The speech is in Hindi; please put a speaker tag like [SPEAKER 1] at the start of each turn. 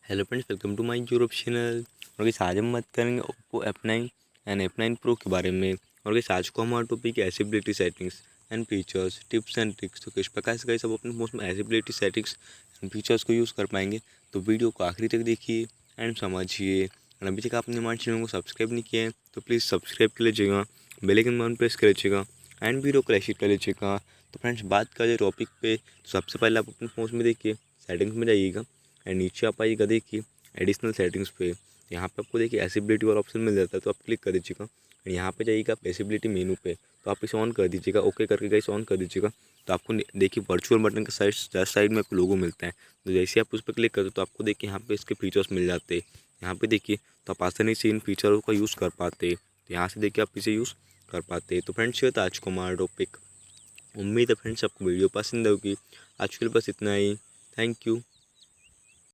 [SPEAKER 1] Hello friends, welcome to my YouTube channel. और गाइस आज हम बात करेंगे Oppo F9 and F9 pro के बारे में। और गाइस आज को हमारा टॉपिक है accessibility settings and features, tips and tricks. तो किस प्रकार से गाइस आप अपने फोन में एसेबिलिटी सेटिंग्स एंड फीचर्स को यूज़ कर पाएंगे, तो वीडियो को आखिरी तक देखिए एंड समझिए। और अभी तक आपने हमारे चैनल को सब्सक्राइब नहीं किया है तो प्लीज़ सब्सक्राइब कर लीजिएगा, बेल आइकन बटन प्रेस कर लीजिएगा एंड वीडियो को लाइक कर लीजिएगा। तो फ्रेंड्स बात करें टॉपिक पे, तो सबसे पहले आप अपने फ़ोन में देखिए सेटिंग्स में जाइएगा एंड नीचे आप आइएगा देखिए एडिशनल सेटिंग्स पे। यहाँ पे आपको देखिए एसेबिलिटी वाला ऑप्शन मिल जाता है, तो आप क्लिक कर दीजिएगा। यहाँ पे जाइएगा आप एसेबिलिटी मेनू पे, तो आप इसे ऑन कर दीजिएगा। ओके करके गाइस ऑन कर दीजिएगा। तो आपको देखिए वर्चुअल बटन के साइड में आपको लोगो मिलता है, तो जैसे आप उस पर क्लिक करते हो तो आपको देखिए यहाँ पे इसके फीचर्स मिल जाते हैं। यहाँ पे देखिए तो आप आसानी से इन फीचरों का यूज़ कर पाते, तो यहाँ से देखिए आप इसे यूज़ कर पाते। तो फ्रेंड्स ये था आज को हमारा टॉपिक। उम्मीद है फ्रेंड्स आपको वीडियो पसंद होगी। आज के लिए बस इतना ही। Thank you.